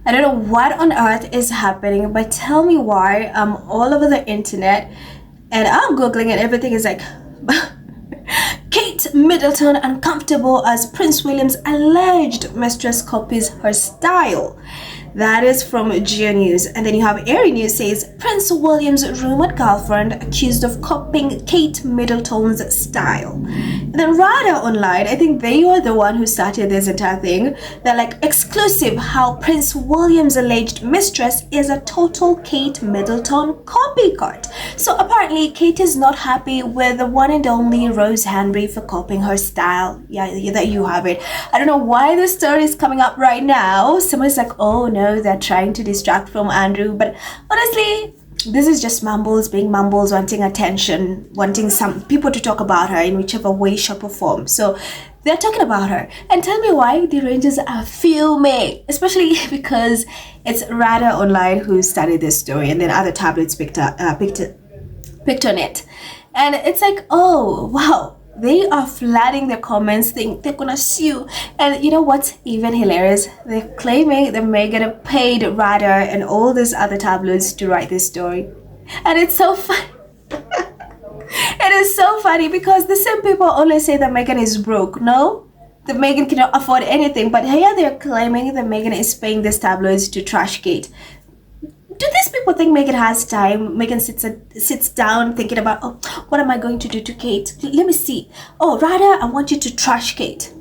I don't know what on earth is happening, but tell me why I'm all over the internet and I'm googling and everything is like Kate Middleton uncomfortable as Prince William's alleged mistress copies her style. That is from Geo News. And then you have Airy News says Prince William's rumored girlfriend accused of copying Kate Middleton's style. And then Rada Online, I think they were the one who started this entire thing. They're like, exclusive how Prince William's alleged mistress is a total Kate Middleton copycat. So apparently Kate is not happy with the one and only Rose Hanbury for copying her style. Yeah, that you have it. I don't know why this story is coming up right now. Someone's like, oh no, they're trying to distract from Andrew, but honestly this is just mumbles being mumbles, wanting attention, wanting some people to talk about her in whichever way, shape or form. So they're talking about her, and tell me why the Rangers are fuming, especially because it's Rada Online who started this story and then other tablets picked on it, and it's like, oh wow, they are flooding their comments, think they're gonna sue. And you know what's even hilarious? They're claiming that Meghan paid Rada and all these other tabloids to write this story. And it's so fun. It is so funny because the same people only say that Meghan is broke. No, that Meghan cannot afford anything. But here they're claiming that Meghan is paying these tabloids to trash Kate. Do these people think Meghan has time? Meghan sits down thinking about, oh, what am I going to do to Kate? Let me see. Oh, Rada, I want you to trash Kate.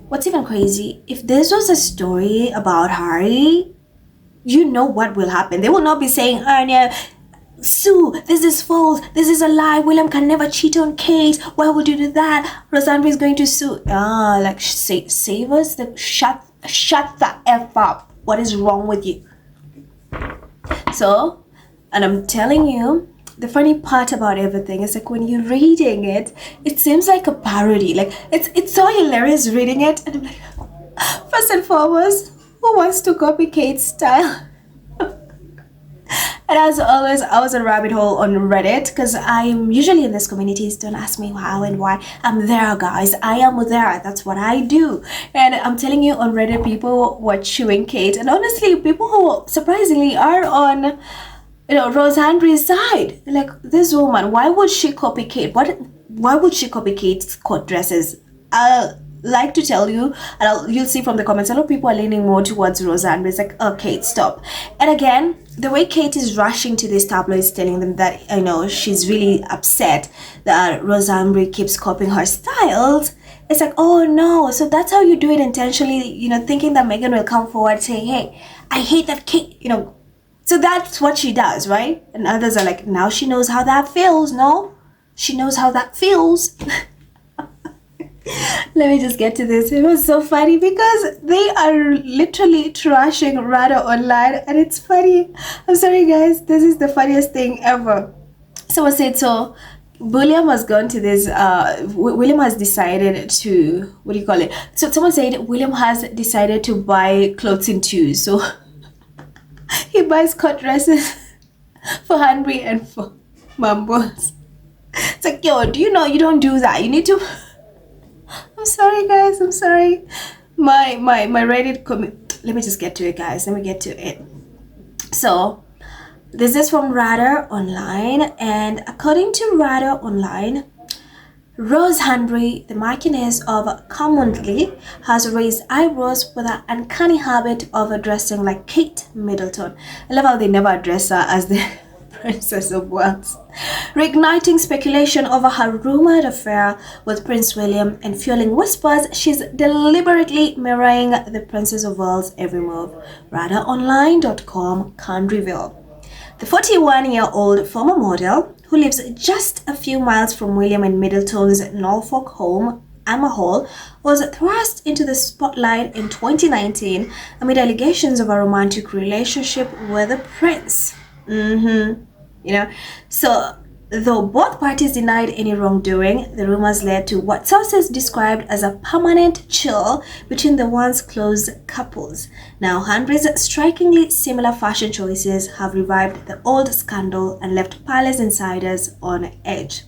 What's even crazy, if this was a story about Harry, you know what will happen. They will not be saying, oh no, sue, this is false, this is a lie, William can never cheat on Kate, why would you do that? Rosanna is going to sue. Like, save us, shut the F up. What is wrong with you? So, and I'm telling you, the funny part about everything is like when you're reading it, it seems like a parody. Like it's so hilarious reading it, and I'm like, first and foremost, who wants to copy Kate's style? And as always, I was a rabbit hole on Reddit because I'm usually in these communities. Don't ask me how and why. I'm there, guys. I am there. That's what I do. And I'm telling you, on Reddit, people were chewing Kate. And honestly, people who surprisingly are on, Rose Hanbury's side. Like, this woman, why would she copy Kate? Why would she copy Kate's court dresses? I'll like to tell you, and you'll see from the comments, a lot of people are leaning more towards Roseanne. It's like, oh, Kate, stop. And again, the way Kate is rushing to these tabloids telling them that, she's really upset that Roseanne keeps copying her styles, it's like, oh no, so that's how you do it intentionally, thinking that Meghan will come forward saying, hey, I hate that Kate, so that's what she does, right? And others are like, now she knows how that feels. No, she knows how that feels. Let me just get to this. It was so funny because they are literally trashing Rada Online, and it's funny. I'm sorry guys, this is the funniest thing ever. Someone said, so William has gone to this, William has decided to, what do you call it? So someone said William has decided to buy clothes in twos. So he buys cut dresses for Hanbury and for Mumbles. It's like, yo, do you know you don't do that? You need to... I'm sorry guys, I'm sorry. My Reddit comment. Let me just get to it, guys. Let me get to it. So this is from Rada Online, and according to Rada Online, Rose Hanbury, the Marchioness of Commonly, has raised eyebrows with her uncanny habit of dressing like Kate Middleton. I love how they never address her as the Princess of Wales, reigniting speculation over her rumored affair with Prince William and fueling whispers she's deliberately mirroring the Princess of Wales' every move. RadaOnline.com can reveal. The 41-year-old former model, who lives just a few miles from William and Middleton's Norfolk home, Amma Hall, was thrust into the spotlight in 2019 amid allegations of a romantic relationship with the prince. So though both parties denied any wrongdoing, the rumors led to what sources described as a permanent chill between the once close couples. Now, Hanbury's strikingly similar fashion choices have revived the old scandal and left palace insiders on edge.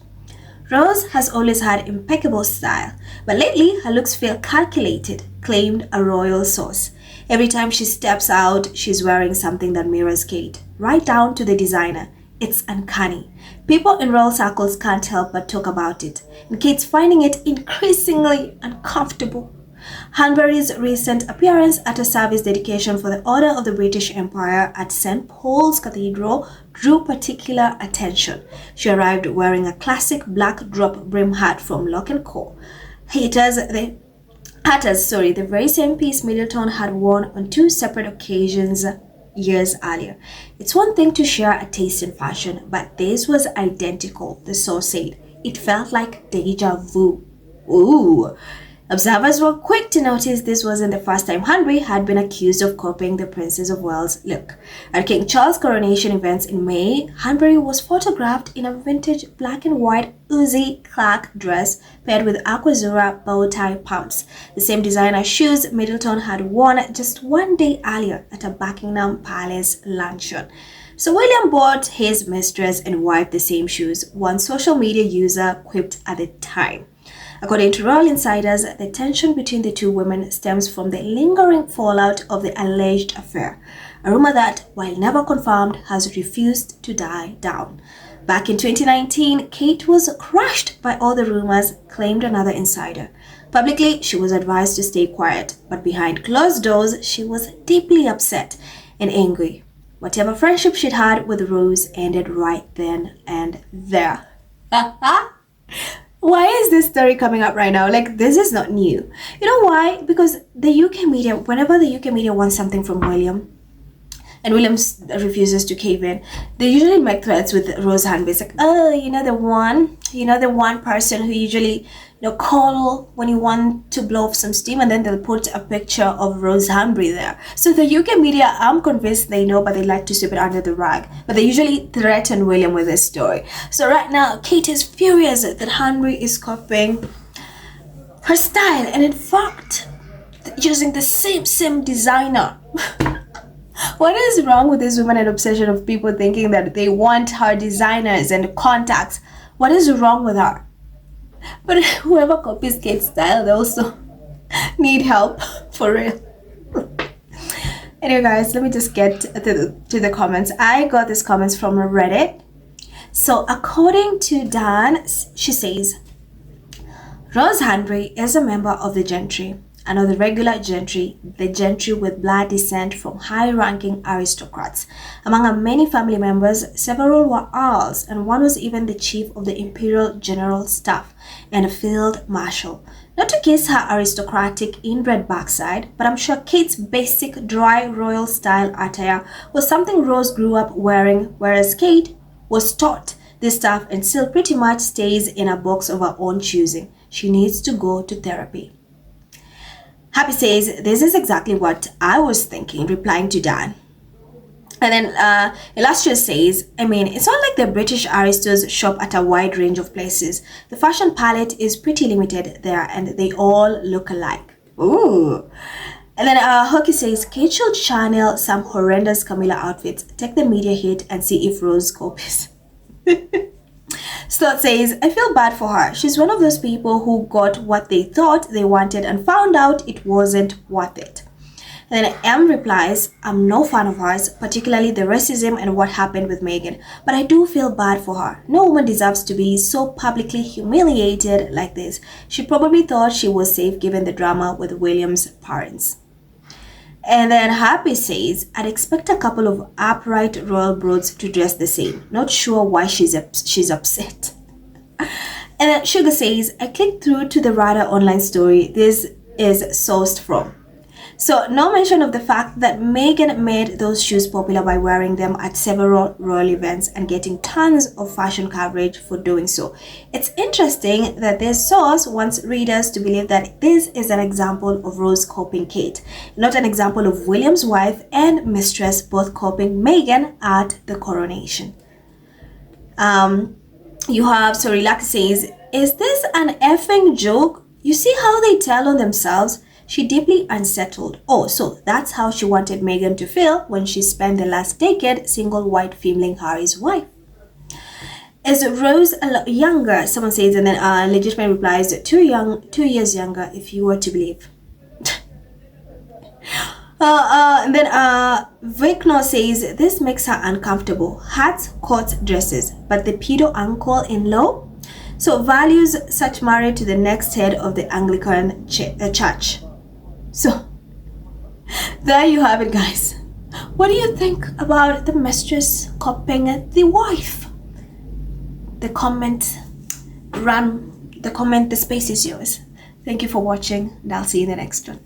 Rose has always had impeccable style, but lately her looks feel calculated, claimed a royal source. Every time she steps out, she's wearing something that mirrors Kate, right down to the designer. It's uncanny. People in royal circles can't help but talk about it, and Kate's finding it increasingly uncomfortable. Hanbury's recent appearance at a service dedication for the Order of the British Empire at St. Paul's Cathedral drew particular attention. She arrived wearing a classic black drop brim hat from Lock & Co. The very same piece Middleton had worn on two separate occasions years earlier. It's one thing to share a taste in fashion, but this was identical, the source said. It felt like deja vu. Ooh. Observers were quick to notice this wasn't the first time Hanbury had been accused of copying the Princess of Wales look. At King Charles' coronation events in May, Hanbury was photographed in a vintage black and white Uzi Clark dress paired with aquazura bow tie pumps, the same designer shoes Middleton had worn just one day earlier at a Buckingham Palace luncheon. So William bought his mistress and wife the same shoes, one social media user quipped at the time. According to royal insiders, the tension between the two women stems from the lingering fallout of the alleged affair, a rumor that, while never confirmed, has refused to die down. Back in 2019, Kate was crushed by all the rumors, claimed another insider. Publicly, she was advised to stay quiet, but behind closed doors, she was deeply upset and angry. Whatever friendship she'd had with Rose ended right then and there. Why is this story coming up right now? Like, this is not new. You know why? Because the UK media, whenever the UK media wants something from William, and William refuses to cave in, they usually make threats with Rose Hanbury. It's like, oh, the one person who usually, call when you want to blow off some steam, and then they'll put a picture of Rose Hanbury there. So the UK media, I'm convinced they know, but they like to sweep it under the rag. But they usually threaten William with this story. So right now, Kate is furious that Hanbury is copying her style, and in fact, using the same designer. What is wrong with this woman and obsession of people thinking that they want her designers and contacts? What is wrong with her? But whoever copies Kate's style, they also need help, for real. Anyway, guys, let me just get to the comments. I got these comments from Reddit. So according to Dan, she says, Rose Hanbury is a member of the gentry. Another regular gentry, the gentry with blood descent from high-ranking aristocrats. Among her many family members, several were earls, and one was even the chief of the Imperial General Staff and a field marshal. Not to kiss her aristocratic inbred backside, but I'm sure Kate's basic dry royal style attire was something Rose grew up wearing, whereas Kate was taught this stuff and still pretty much stays in a box of her own choosing. She needs to go to therapy. Happy says, this is exactly what I was thinking, replying to Dan. And then Illustrious says, it's not like the British aristos shop at a wide range of places. The fashion palette is pretty limited there and they all look alike. Ooh. And then Hockey says, Kate should channel some horrendous Camilla outfits, take the media hit and see if Rose copies. Slot says, I feel bad for her. She's one of those people who got what they thought they wanted and found out it wasn't worth it. And then M replies, I'm no fan of hers, particularly the racism and what happened with Meghan, but I do feel bad for her. No woman deserves to be so publicly humiliated like this. She probably thought she was safe given the drama with William's parents. And then Happy says, I'd expect a couple of upright royal broods to dress the same. Not sure why she's upset. And then Sugar says, I clicked through to the Radar online story this is sourced from. So no mention of the fact that Meghan made those shoes popular by wearing them at several royal events and getting tons of fashion coverage for doing so. It's interesting that this source wants readers to believe that this is an example of Rose copying Kate, not an example of William's wife and Mistress both copying Meghan at the coronation. Lucky says, is this an effing joke? You see how they tell on themselves? She deeply unsettled. Oh, so that's how she wanted Meghan to feel when she spent the last decade single white femeling Harry's wife. Is Rose a lot younger? Someone says, and then Legitimate replies, 2 years younger if you were to believe. And then Vicno says this makes her uncomfortable. Hats, court dresses, but the pedo uncle-in-law so values such married to the next head of the Anglican church. So there you have it, guys. What do you think about the mistress copying the wife? The comment, the space is yours. Thank you for watching, and I'll see you in the next one.